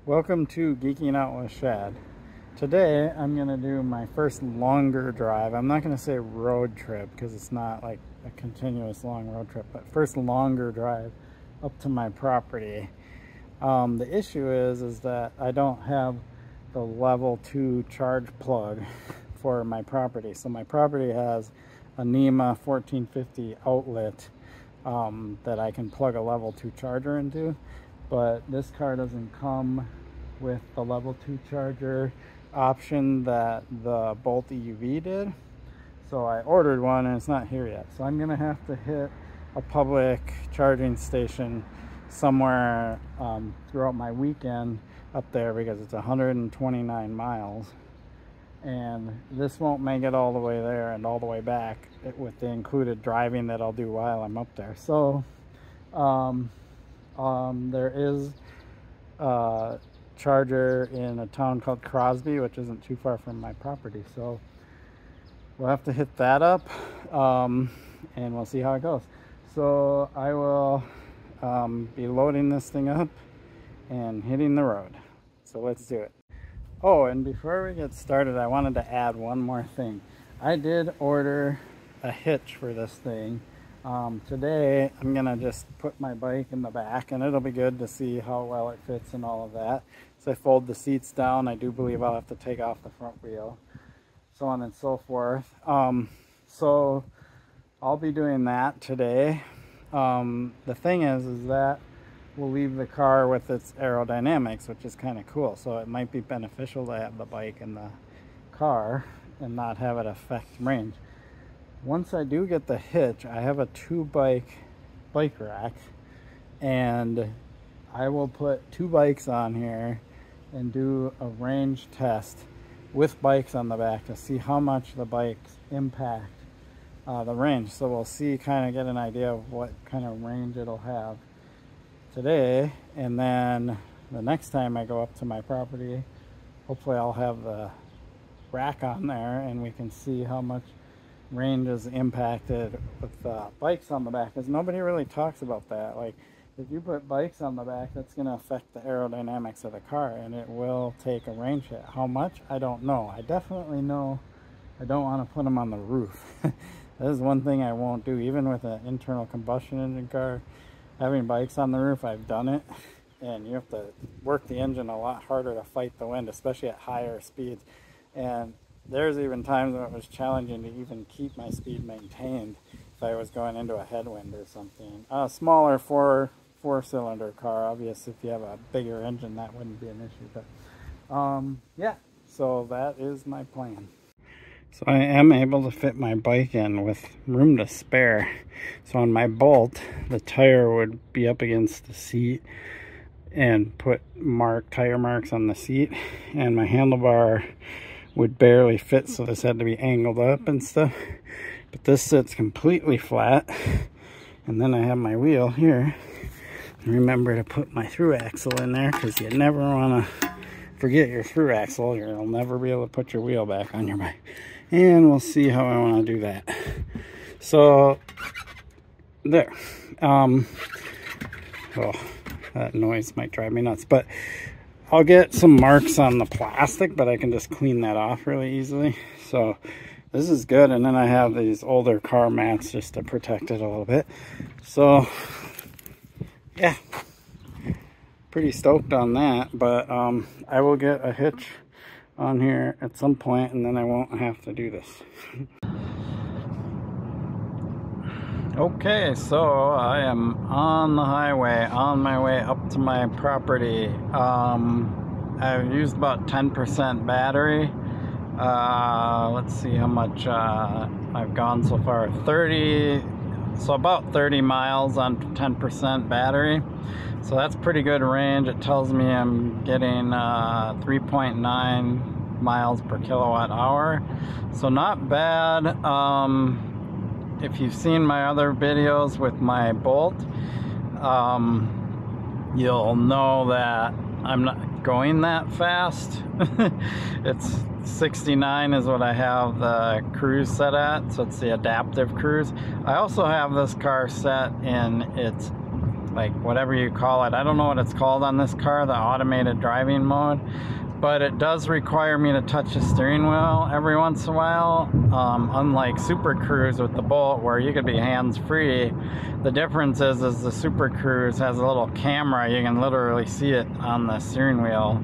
Welcome to Geeking Out with Shad. Today I'm going to do my first longer drive. I'm not going to say road trip because it's not like a continuous long road trip, but first longer drive up to my property. The issue is that I don't have the level 2 charge plug for my property. So my property has a NEMA 1450 outlet that I can plug a level 2 charger into. But this car doesn't come with the level 2 charger option that the Bolt EUV did. So I ordered one and it's not here yet. So I'm gonna have to hit a public charging station somewhere throughout my weekend up there because it's 129 miles. And this won't make it all the way there and all the way back with the included driving that I'll do while I'm up there. So there is a charger in a town called Crosby, which isn't too far from my property. So we'll have to hit that up and we'll see how it goes. So I will be loading this thing up and hitting the road. So let's do it. Oh, and before we get started, I wanted to add one more thing. I did order a hitch for this thing. Today I'm gonna just put my bike in the back and it'll be good to see how well it fits and all of that. So I fold the seats down. I do believe I'll have to take off the front wheel, so on and so forth. So I'll be doing that today. The thing is that we'll leave the car with its aerodynamics, which is kind of cool. So it might be beneficial to have the bike in the car and not have it affect range. Once I do get the hitch, I have a 2-bike bike rack, and I will put 2 bikes on here and do a range test with bikes on the back to see how much the bikes impact the range. So we'll see, kind of get an idea of what kind of range it'll have today, and then the next time I go up to my property, hopefully I'll have the rack on there and we can see how much range is impacted with bikes on the back, because nobody really talks about that. Like, if you put bikes on the back, that's going to affect the aerodynamics of the car and it will take a range hit. How much? I don't know. I definitely know I don't want to put them on the roof. That is one thing I won't do, even with an internal combustion engine car. Having bikes on the roof, I've done it, and you have to work the engine a lot harder to fight the wind, especially at higher speeds. And there's even times when it was challenging to even keep my speed maintained if I was going into a headwind or something. A smaller four-cylinder car, obviously, if you have a bigger engine, that wouldn't be an issue. But yeah, so that is my plan. So I am able to fit my bike in with room to spare. So on my Bolt, the tire would be up against the seat and put tire marks on the seat, and my handlebar would barely fit, so this had to be angled up and stuff. But this sits completely flat, and then I have my wheel here. Remember to put my through axle in there, because you never want to forget your through axle. You'll never be able to put your wheel back on your bike. And we'll see how I want to do that. So there. Oh, that noise might drive me nuts, but I'll get some marks on the plastic, but I can just clean that off really easily. So this is good. And then I have these older car mats just to protect it a little bit. So yeah, pretty stoked on that. But I will get a hitch on here at some point, and then I won't have to do this. Okay, so I am on the highway, on my way up to my property. I've used about 10% battery. Let's see how much I've gone so far. So about 30 miles on 10% battery. So that's pretty good range. It tells me I'm getting 3.9 miles per kilowatt hour. So not bad. If you've seen my other videos with my Bolt, you'll know that I'm not going that fast. It's 69 is what I have the cruise set at, so it's the adaptive cruise. I also have this car set in its like whatever you call it. I don't know what it's called on this car, the automated driving mode, but it does require me to touch the steering wheel every once in a while. Unlike Super Cruise with the Bolt, where you could be hands-free, the difference is the Super Cruise has a little camera. You can literally see it on the steering wheel,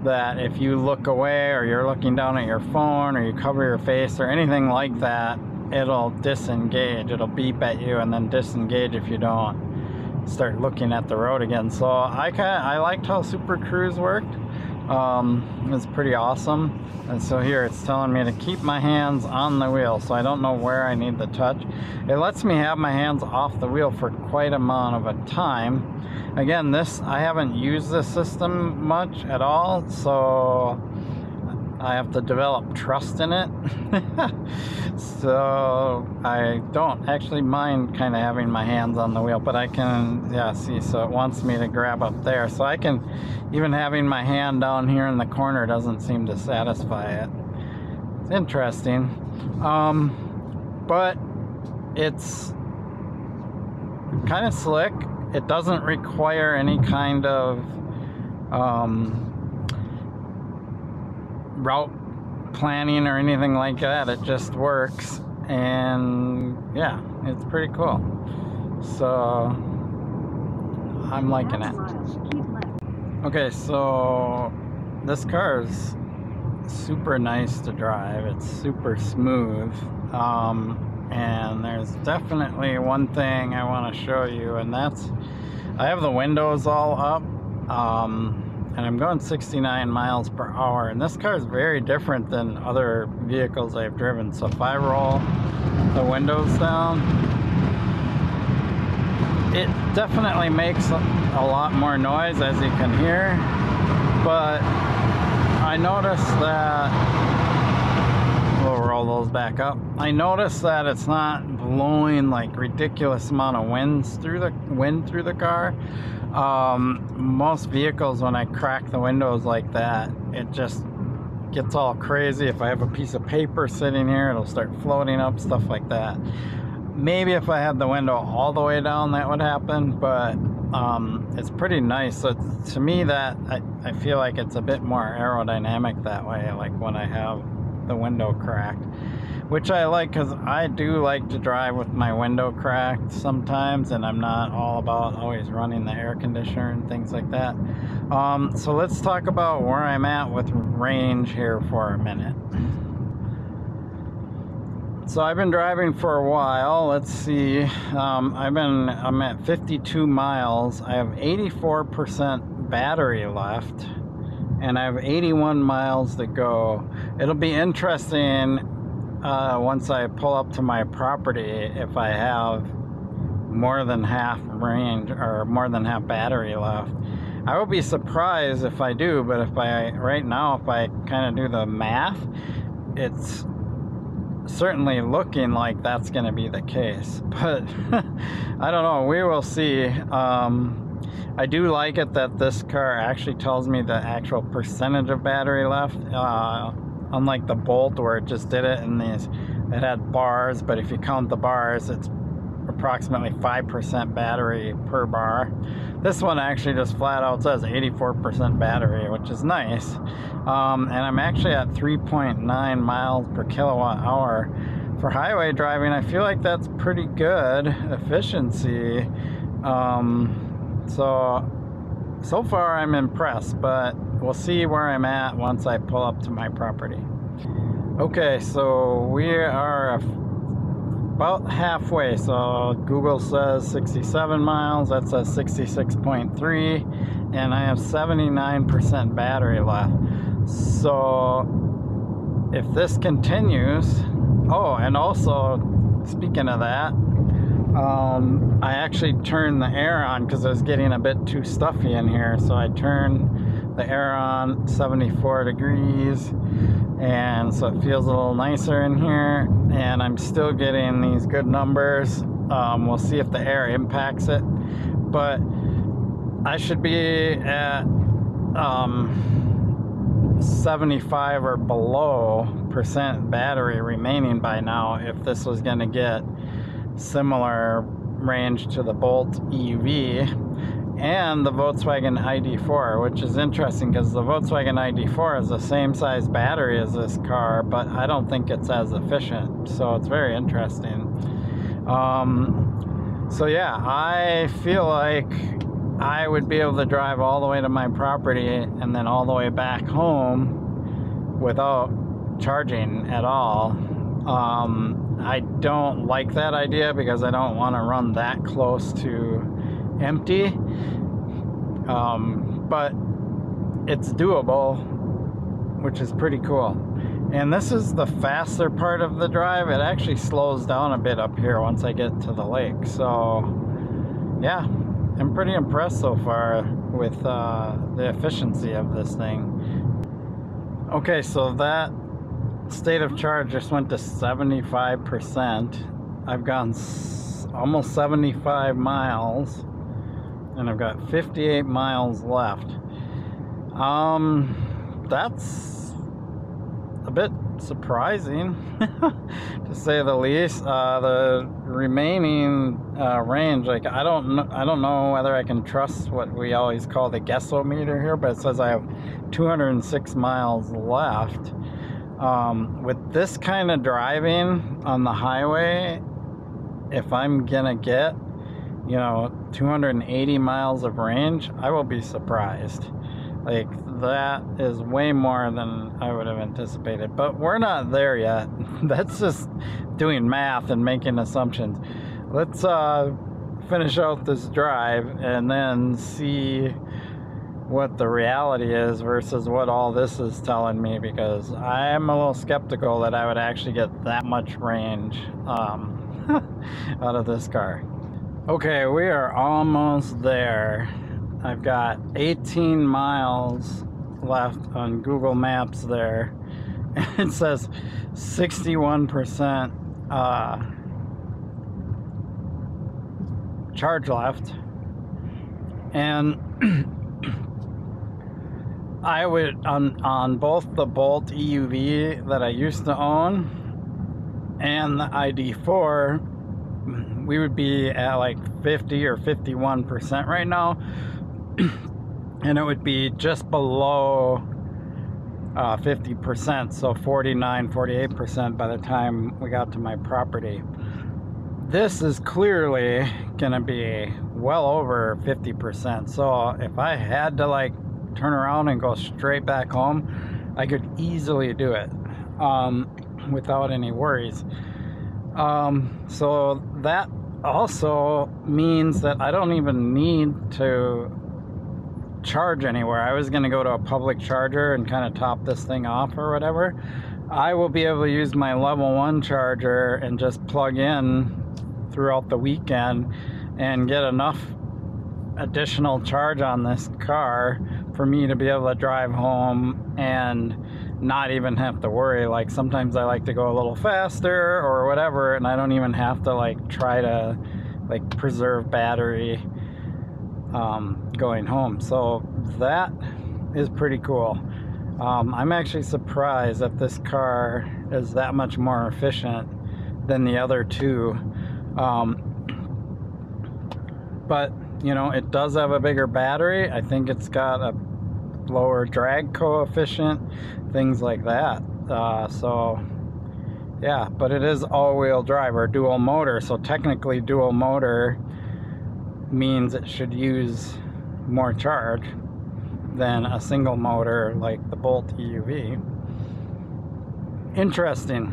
that if you look away or you're looking down at your phone or you cover your face or anything like that, it'll disengage. It'll beep at you and then disengage if you don't start looking at the road again. So I liked how Super Cruise worked. It was pretty awesome. And so here it's telling me to keep my hands on the wheel, so I don't know where I need the touch. It lets me have my hands off the wheel for quite amount of a time. Again, I haven't used this system much at all, so I have to develop trust in it. So I don't actually mind kind of having my hands on the wheel, but I can, yeah, see, so it wants me to grab up there. So I can, even having my hand down here in the corner doesn't seem to satisfy it. It's interesting. But it's kind of slick. It doesn't require any kind of route planning or anything like that. It just works, and yeah, it's pretty cool. So I'm liking it. Okay, so this car is super nice to drive. It's super smooth, and there's definitely one thing I want to show you, and that's I have the windows all up, and I'm going 69 miles per hour, and this car is very different than other vehicles I've driven. So if I roll the windows down, it definitely makes a lot more noise, as you can hear, but I noticed that, we'll roll those back up. I noticed that it's not blowing like ridiculous amount of wind through the car. Most vehicles, when I crack the windows like that, it just gets all crazy. If I have a piece of paper sitting here, it'll start floating up, stuff like that. Maybe if I had the window all the way down, that would happen, but it's pretty nice. So to me, that I feel like it's a bit more aerodynamic that way, like when I have the window cracked, which I like, because I do like to drive with my window cracked sometimes, and I'm not all about always running the air conditioner and things like that. So let's talk about where I'm at with range here for a minute. So I've been driving for a while. Let's see, I'm at 52 miles. I have 84% battery left, and I have 81 miles to go. It'll be interesting once I pull up to my property if I have more than half range or more than half battery left. I will be surprised if I do, but right now, if I kind of do the math, it's certainly looking like that's going to be the case, but I don't know, we will see. I do like it that this car actually tells me the actual percentage of battery left, unlike the Bolt where it just did it in these, it had bars, but if you count the bars, it's approximately 5% battery per bar. This one actually just flat out says 84% battery, which is nice. And I'm actually at 3.9 miles per kilowatt hour. For highway driving, I feel like that's pretty good efficiency. So far I'm impressed, but we'll see where I'm at once I pull up to my property. Okay, so we are about halfway. So Google says 67 miles, that says 66.3, and I have 79% battery left. So if this continues, oh, and also speaking of that, I actually turned the air on because it was getting a bit too stuffy in here. So I turned the air on 74 degrees, and so it feels a little nicer in here, and I'm still getting these good numbers. We'll see if the air impacts it, but I should be at 75 or below % battery remaining by now if this was going to get similar range to the Bolt EV and the Volkswagen ID4, which is interesting because the Volkswagen ID4 is the same size battery as this car, but I don't think it's as efficient, so it's very interesting. So yeah, I feel like I would be able to drive all the way to my property and then all the way back home without charging at all. I don't like that idea because I don't want to run that close to empty, but it's doable, which is pretty cool. And this is the faster part of the drive. It actually slows down a bit up here once I get to the lake. So yeah, I'm pretty impressed so far with the efficiency of this thing. Okay, so that state of charge just went to 75%. I've gone almost 75 miles and I've got 58 miles left. That's a bit surprising to say the least. The remaining range, like I don't know whether I can trust what we always call the guessometer here, but it says I have 206 miles left. With this kind of driving on the highway, if I'm gonna get, 280 miles of range, I will be surprised. Like, that is way more than I would have anticipated, but we're not there yet. That's just doing math and making assumptions. Let's finish out this drive and then see what the reality is versus what all this is telling me, because I am a little skeptical that I would actually get that much range out of this car. Okay, we are almost there. I've got 18 miles left on Google Maps there, and it says 61% charge left, and I would, on both the Bolt EUV that I used to own and the ID4, we would be at like 50 or 51% right now, and it would be just below 50%, so 49, 48% by the time we got to my property. This is clearly gonna be well over 50%, so if I had to like turn around and go straight back home, I could easily do it without any worries. So that also means that I don't even need to charge anywhere. I was going to go to a public charger and kind of top this thing off or whatever. I will be able to use my level 1 charger and just plug in throughout the weekend and get enough additional charge on this car for me to be able to drive home and not even have to worry. Like, sometimes I like to go a little faster or whatever, and I don't even have to like try to like preserve battery going home. So that is pretty cool. I'm actually surprised that this car is that much more efficient than the other two, but it does have a bigger battery. I think it's got a lower drag coefficient, things like that. So yeah, but it is all-wheel drive or dual motor, so technically dual motor means it should use more charge than a single motor like the Bolt EUV. Interesting,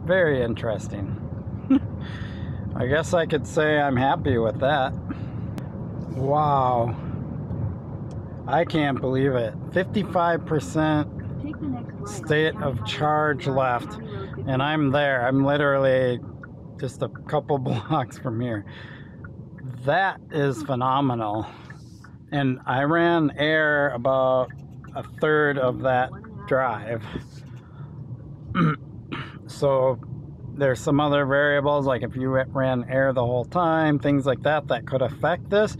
very interesting. I guess I could say I'm happy with that. Wow, I can't believe it. 55% state of charge left, and I'm there. I'm literally just a couple blocks from here. That is phenomenal. And I ran air about a third of that drive. So there's some other variables, like if you ran air the whole time, things like that, that could affect this.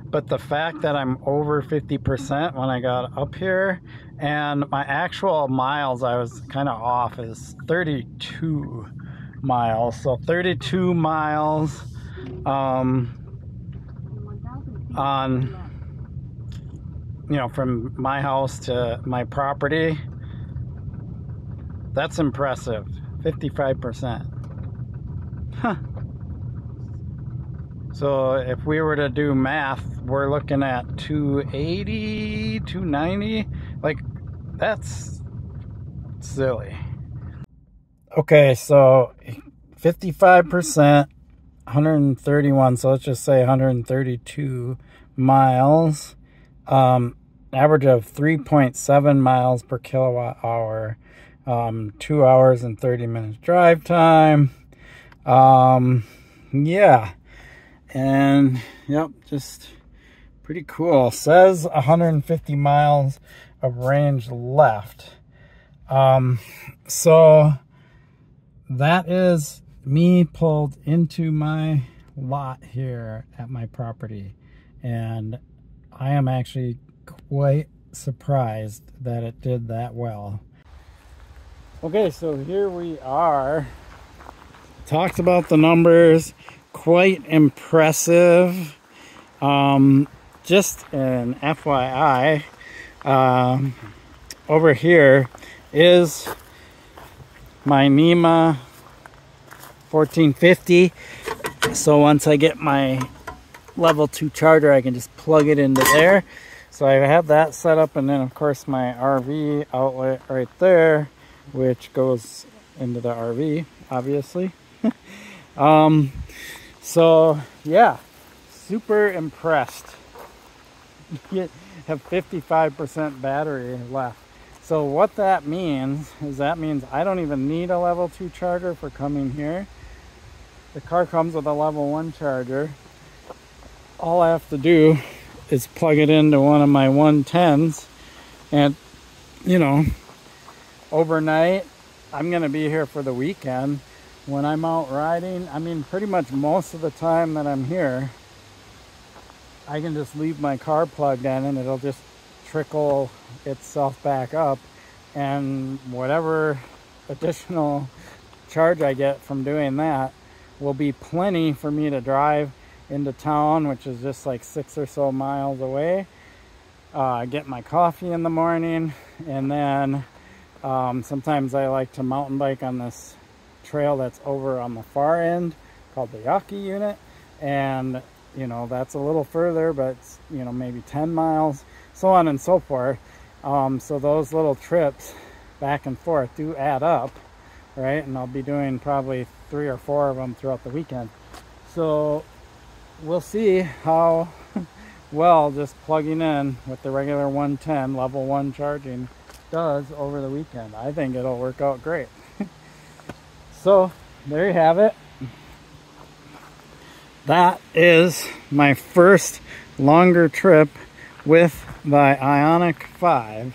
But the fact that I'm over 50% when I got up here, and my actual miles, I was kind of off, is 32 miles. So 32 miles on, you know, from my house to my property. That's impressive. 55%. Huh. So if we were to do math, we're looking at 280, 290. Like, that's silly. Okay, so 55%, 131, so let's just say 132 miles. Average of 3.7 miles per kilowatt hour. 2 hours and 30 minutes drive time. Yeah. And yep, just pretty cool. Says 150 miles of range left. So that is me pulled into my lot here at my property, and I am actually quite surprised that it did that well. Okay, so here we are. Talked about the numbers. Quite impressive. Just an FYI, over here is my NEMA 1450. So once I get my level 2 charger, I can just plug it into there. So I have that set up, and then of course my RV outlet right there, which goes into the RV, obviously. So yeah, super impressed. You have 55% battery left. So what that means is I don't even need a level 2 charger for coming here. The car comes with a level 1 charger. All I have to do is plug it into one of my 110s, and you know, overnight, I'm gonna be here for the weekend. When I'm out riding, I mean, pretty much most of the time that I'm here, I can just leave my car plugged in and it'll just trickle itself back up, and whatever additional charge I get from doing that will be plenty for me to drive into town, which is just like 6 or so miles away, get my coffee in the morning, and then sometimes I like to mountain bike on this trail that's over on the far end called the Ioniq, and you know, that's a little further, but it's, you know, maybe 10 miles, so on and so forth. So those little trips back and forth do add up, right? And I'll be doing probably 3 or 4 of them throughout the weekend. So we'll see how well just plugging in with the regular 110 level 1 charging does over the weekend. I think it'll work out great. So there you have it. That is my first longer trip with the Ioniq 5,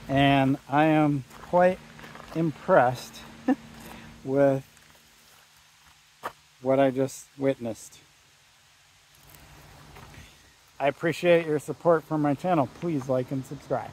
and I am quite impressed with what I just witnessed. I appreciate your support for my channel. Please like and subscribe.